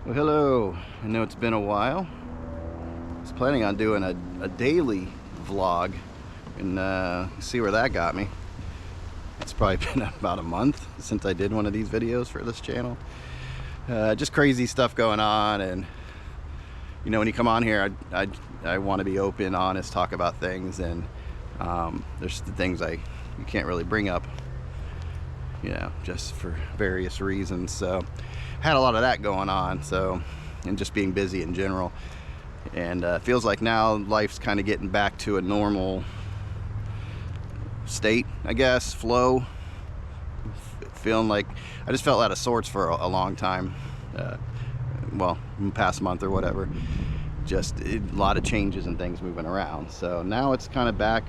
Well, hello. I know it's been a while. I was planning on doing a daily vlog and see where that got me. It's probably been about a month since I did one of these videos for this channel. Just crazy stuff going on, and you know, when you come on here, I want to be open, honest, talk about things, and there's the things you can't really bring up, you know, just for various reasons. So had a lot of that going on, and just being busy in general, and feels like now life's kind of getting back to a normal state, I guess, flow. Feeling like I just felt out of sorts for a long time, well, past month or whatever. Just a lot of changes and things moving around, so now it's kind of back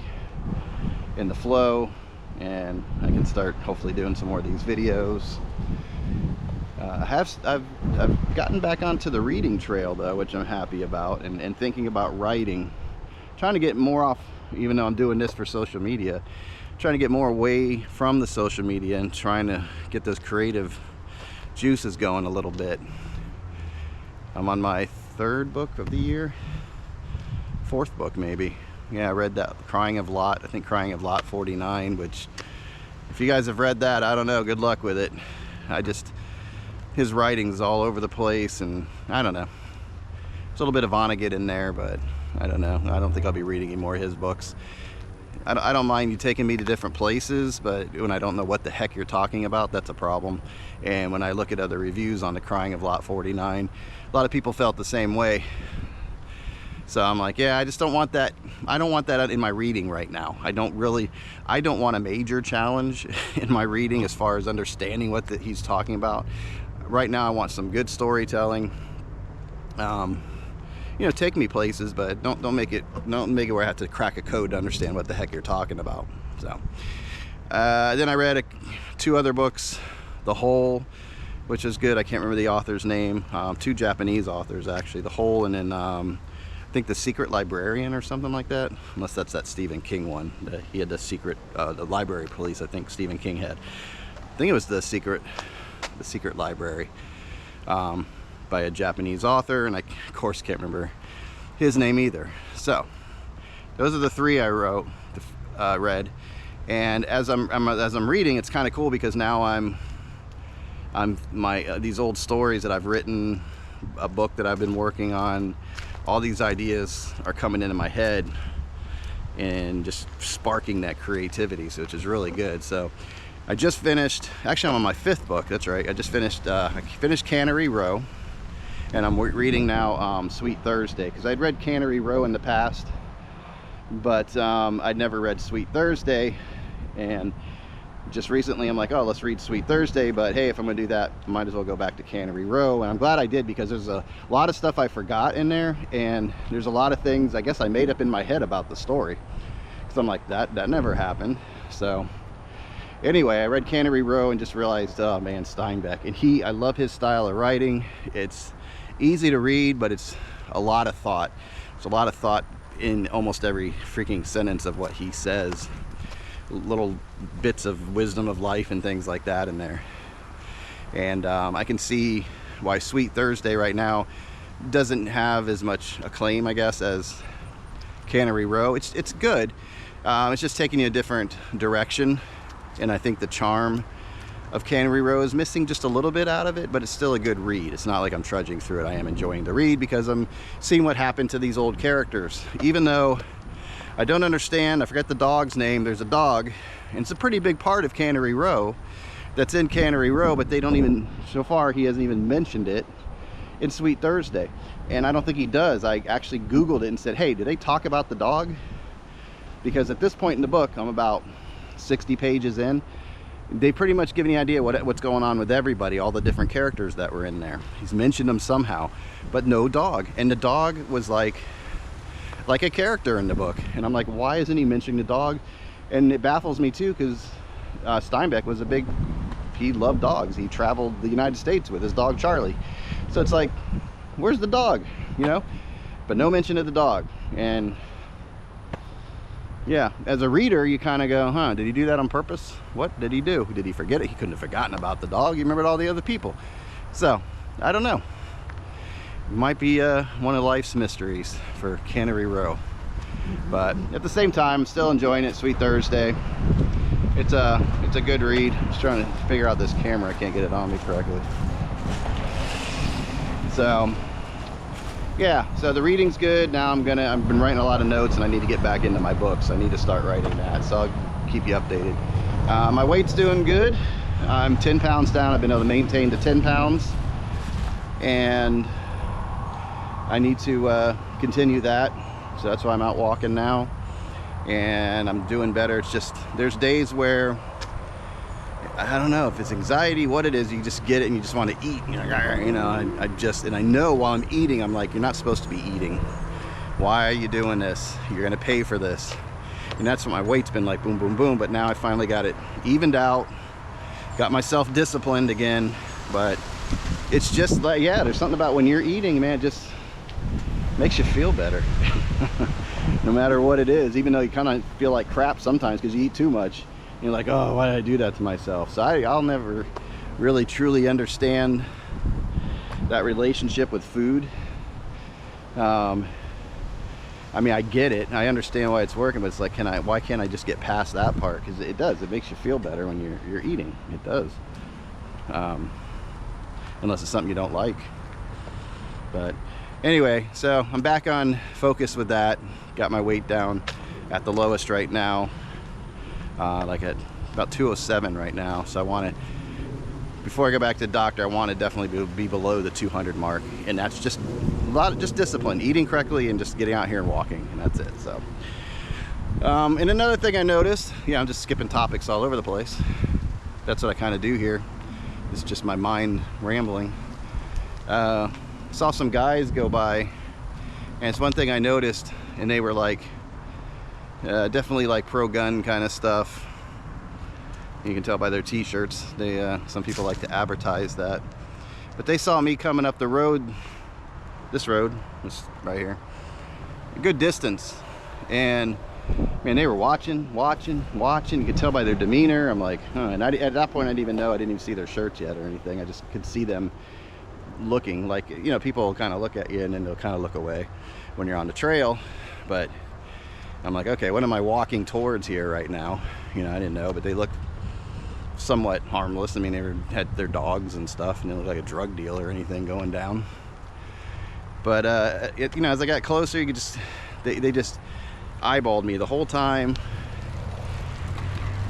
in the flow, and I can start hopefully doing some more of these videos. I've gotten back onto the reading trail though, which I'm happy about, and thinking about writing, trying to get more off, even though I'm doing this for social media, trying to get more away from the social media and trying to get those creative juices going a little bit. I'm on my third book of the year, fourth book maybe. Yeah, I read that, Crying of Lot, I think Crying of Lot 49, which if you guys have read that, I don't know, good luck with it. His writing's all over the place, and I don't know. There's a little bit of Vonnegut in there, but I don't know. I don't think I'll be reading any more of his books. I don't mind you taking me to different places, but when I don't know what the heck you're talking about, that's a problem. And when I look at other reviews on the Crying of Lot 49, a lot of people felt the same way. So I'm like, yeah, I just don't want that. I don't want that in my reading right now. I don't want a major challenge in my reading as far as understanding what he's talking about. Right now I want some good storytelling. You know, take me places, but don't make it where I have to crack a code to understand what the heck you're talking about. So then I read two other books, The Hole, which is good. I can't remember the author's name. Two Japanese authors actually, The Hole, and then I think The Secret Librarian or something like that, unless that's that Stephen King one. He had the library police, I think Stephen King had. I think it was The Secret Library, by a Japanese author, and I of course can't remember his name either. So those are the three I read, and as I'm reading, it's kind of cool because now these old stories that I've written, a book that I've been working on, all these ideas are coming into my head and just sparking that creativity, so which is really good. So I just finished, actually I'm on my fifth book, that's right. I finished Cannery Row, and I'm reading now Sweet Thursday, because I'd read Cannery Row in the past, but I'd never read Sweet Thursday, and just recently I'm like, oh, let's read Sweet Thursday, but hey, if I'm gonna do that, I might as well go back to Cannery Row. And I'm glad I did, because there's a lot of stuff I forgot in there, and there's a lot of things I guess I made up in my head about the story, because I'm like, that never happened. So anyway, I read Cannery Row and just realized, oh man, Steinbeck, and I love his style of writing. It's easy to read, but it's a lot of thought. There's a lot of thought in almost every freaking sentence of what he says. Little bits of wisdom of life and things like that in there. And I can see why Sweet Thursday right now doesn't have as much acclaim, I guess, as Cannery Row. It's good. It's just taking you a different direction, and I think the charm of Cannery Row is missing just a little bit out of it, but it's still a good read. It's not like I'm trudging through it. I am enjoying the read because I'm seeing what happened to these old characters. Even though I don't understand, I forget the dog's name. There's a dog, and it's a pretty big part of Cannery Row that's in Cannery Row, but they don't even, so far he hasn't even mentioned it in Sweet Thursday. And I don't think he does. I actually Googled it and said, hey, did they talk about the dog? Because at this point in the book, I'm about 60 pages in, they pretty much give me an idea what's going on with everybody, all the different characters that were in there. He's mentioned them somehow, but no dog. And the dog was like a character in the book, and I'm like, why isn't he mentioning the dog? And it baffles me too, because Steinbeck was he loved dogs. He traveled the United States with his dog Charlie, so it's like, where's the dog, you know? But no mention of the dog. And yeah, as a reader, you kind of go, huh, did he do that on purpose? What did he do? Did he forget it? He couldn't have forgotten about the dog. He remembered all the other people. So I don't know. might be one of life's mysteries for Cannery Row. But at the same time, I'm still enjoying it. Sweet Thursday. It's a good read. I'm just trying to figure out this camera. I can't get it on me correctly. So yeah, so the reading's good. Now I've been writing a lot of notes, and I need to get back into my books. I need to start writing that, so I'll keep you updated. My weight's doing good. I'm 10 pounds down. I've been able to maintain to 10 pounds, and I need to continue that. So that's why I'm out walking now, and I'm doing better. It's just, there's days where, I don't know if it's anxiety, what it is, you just get it and you just want to eat. You know, and I know while I'm eating, I'm like, you're not supposed to be eating. Why are you doing this? You're going to pay for this. And that's what my weight's been like, boom, boom, boom. But now I finally got it evened out, got myself disciplined again. But it's just like, yeah, there's something about when you're eating, man, it just makes you feel better. No matter what it is, even though you kind of feel like crap sometimes because you eat too much. You're like, oh, why did I do that to myself? So I'll never really truly understand that relationship with food. I mean, I get it. I understand why it's working, but it's like, why can't I just get past that part? Because it does. It makes you feel better when you're eating. It does. Unless it's something you don't like. But anyway, so I'm back on focus with that. Got my weight down at the lowest right now. Like at about 207 right now. So I want to, before I go back to the doctor, I want to definitely be below the 200 mark, and that's just a lot of just discipline, eating correctly and just getting out here and walking, and that's it. So and another thing I noticed, yeah, I'm just skipping topics all over the place. That's what I kind of do here. It's just my mind rambling. Saw some guys go by, and it's one thing I noticed, and they were like definitely like pro-gun kind of stuff. You can tell by their t-shirts. They some people like to advertise that. But they saw me coming up the road, this right here, a good distance, and man, they were watching. You could tell by their demeanor. I'm like, huh. And at that point, I didn't even see their shirts yet or anything. I just could see them looking like, you know, people kind of look at you and then they'll kind of look away when you're on the trail. But I'm like, okay, what am I walking towards here right now? You know, I didn't know, but they looked somewhat harmless. I mean, they had their dogs and stuff, and they looked like a drug deal or anything going down. But you know, as I got closer, you could just they just eyeballed me the whole time,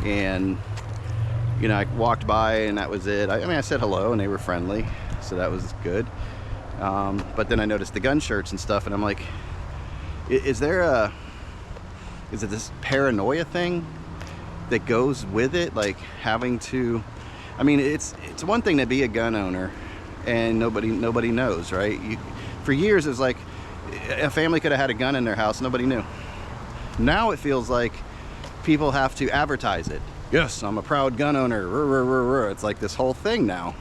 and you know, I walked by and that was it. I mean, I said hello and they were friendly, so that was good. But then I noticed the gun shirts and stuff, and I'm like, is it this paranoia thing that goes with it? Like having to, I mean, it's one thing to be a gun owner and nobody knows, right? For years it was like a family could have had a gun in their house, nobody knew. Now it feels like people have to advertise it. Yes, I'm a proud gun owner. It's like this whole thing now,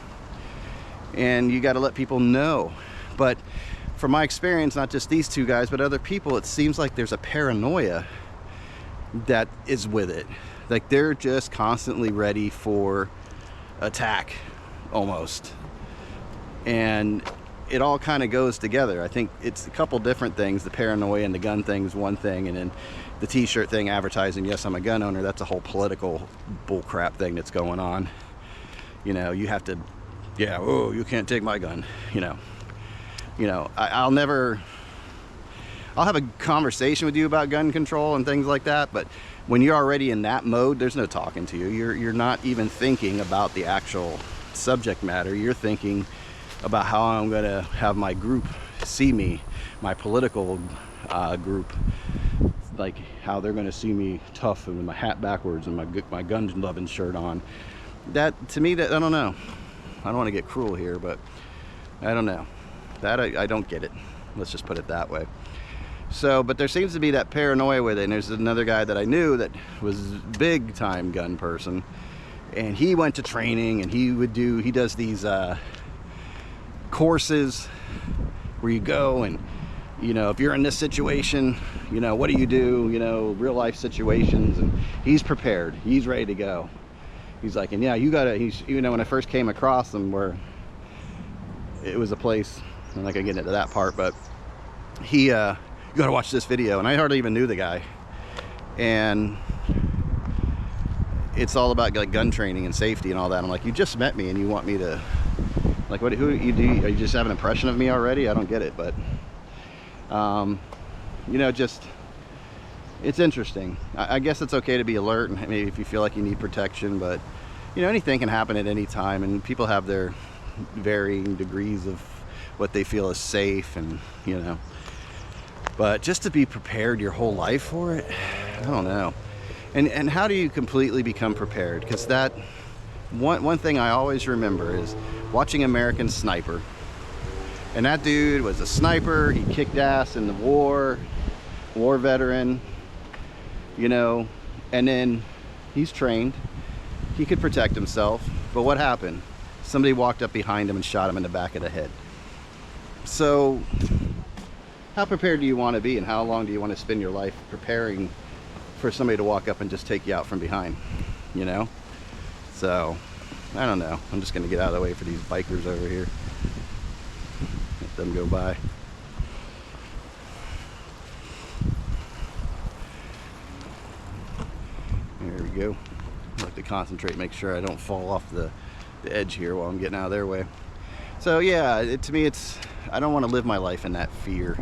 and you got to let people know. But from my experience, not just these two guys but other people, it seems like there's a paranoia that is with it. Like they're just constantly ready for attack almost, and it all kind of goes together. I think it's a couple different things. The paranoia and the gun thing is one thing, and then the t-shirt thing advertising, yes, I'm a gun owner, that's a whole political bullcrap thing that's going on. You know, you have to, yeah, oh, you can't take my gun, you know. I'll have a conversation with you about gun control and things like that, but when you're already in that mode, there's no talking to you. You're not even thinking about the actual subject matter. You're thinking about how I'm going to have my group see me, my political group, like how they're going to see me tough and with my hat backwards and my gun-loving shirt on. That, to me, that I don't know. I don't want to get cruel here, but I don't know. That I don't get it. Let's just put it that way. So, but there seems to be that paranoia with it. And there's another guy that I knew that was a big time gun person, and he went to training, and he does these courses where you go and, you know, if you're in this situation, you know, what do? You know, real life situations, and he's prepared. He's ready to go. He's like, and yeah, you know, when I first came across him, where it was a place I'm not gonna get into that part, but he, you gotta watch this video. And I hardly even knew the guy. And it's all about like gun training and safety and all that. I'm like, you just met me and you want me to, like, what, who you do? Are you just have an impression of me already? I don't get it, but, you know, just, it's interesting. I guess it's okay to be alert, and maybe if you feel like you need protection, but, you know, anything can happen at any time, and people have their varying degrees of what they feel is safe, and, you know, but just to be prepared your whole life for it, I don't know. And how do you completely become prepared? Because that, one thing I always remember is watching American Sniper. And that dude was a sniper, he kicked ass in the war veteran, you know, and then he's trained, he could protect himself, but what happened? Somebody walked up behind him and shot him in the back of the head. So, how prepared do you want to be, and how long do you want to spend your life preparing for somebody to walk up and just take you out from behind, you know? So, I don't know. I'm just going to get out of the way for these bikers over here. Let them go by. There we go. I like to concentrate, make sure I don't fall off the edge here while I'm getting out of their way. So yeah, to me it's, I don't want to live my life in that fear,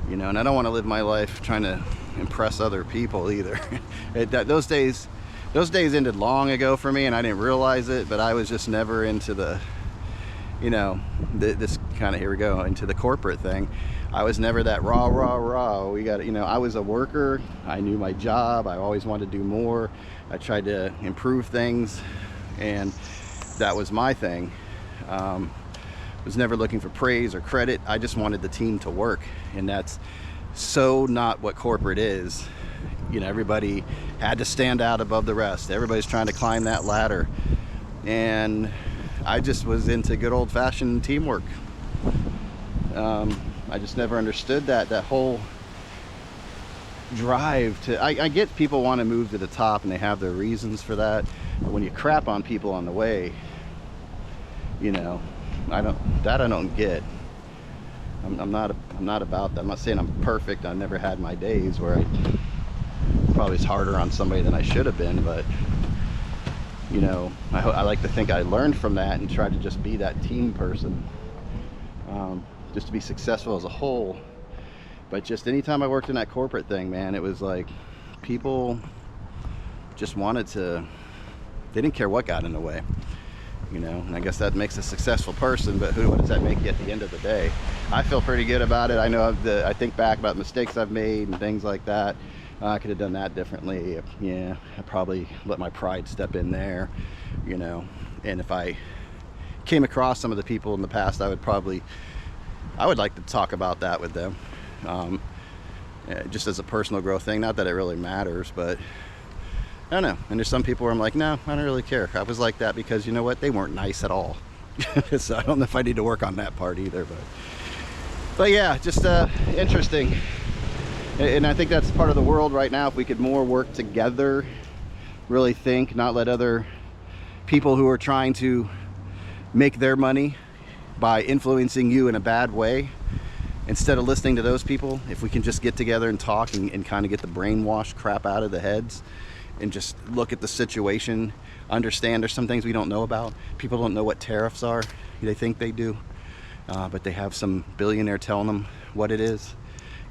you know, and I don't want to live my life trying to impress other people either. Those days ended long ago for me, and I didn't realize it, but I was just never into the, you know, this kind of, here we go, into the corporate thing. I was never that rah, we got, you know, I was a worker, I knew my job, I always wanted to do more, I tried to improve things, and that was my thing. Was never looking for praise or credit. I just wanted the team to work, and that's so not what corporate is. You know, everybody had to stand out above the rest. Everybody's trying to climb that ladder, and I just was into good old-fashioned teamwork. I just never understood that whole drive to, I get people want to move to the top and they have their reasons for that, but when you crap on people on the way, you know, I don't get. I'm not about that. I'm not saying I'm perfect. I never had my days where I probably was harder on somebody than I should have been, but you know, I like to think I learned from that and tried to just be that team person, just to be successful as a whole. But just anytime I worked in that corporate thing, man, it was like people just wanted to, they didn't care what got in the way. You know, and I guess that makes a successful person, but what does that make you at the end of the day? I feel pretty good about it. I know I think back about mistakes I've made and things like that. I could have done that differently. Yeah, I probably let my pride step in there, you know. And if I came across some of the people in the past, I would like to talk about that with them, just as a personal growth thing. Not that it really matters, but I don't know. And there's some people where I'm like, no, I don't really care. I was like that because, you know what, they weren't nice at all. So I don't know if I need to work on that part either, but yeah, just interesting. And I think that's part of the world right now. If we could more work together, really think, not let other people who are trying to make their money by influencing you in a bad way, instead of listening to those people, if we can just get together and talk and kind of get the brainwashed crap out of the heads and just look at the situation, understand there's some things we don't know about. People don't know what tariffs are. They think they do, but they have some billionaire telling them what it is.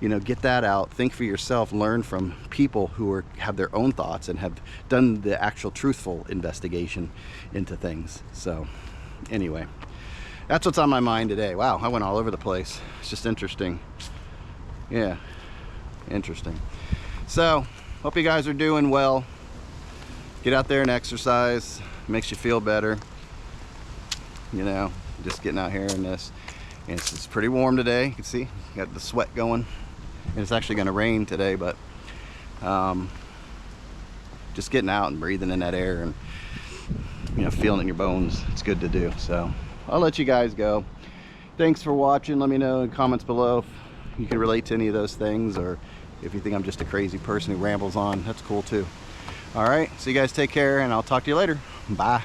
You know, get that out, think for yourself, learn from people who have their own thoughts and have done the actual truthful investigation into things. So anyway, that's what's on my mind today. Wow, I went all over the place. It's just interesting. Yeah, interesting. So hope you guys are doing well. Get out there and exercise. Makes you feel better. You know, just getting out here in this. And it's pretty warm today. You can see, got the sweat going. And it's actually going to rain today, but just getting out and breathing in that air and, you know, feeling it in your bones, it's good to do. So I'll let you guys go. Thanks for watching. Let me know in comments below if you can relate to any of those things, or if you think I'm just a crazy person who rambles on. That's cool too. All right, so you guys take care, and I'll talk to you later. Bye.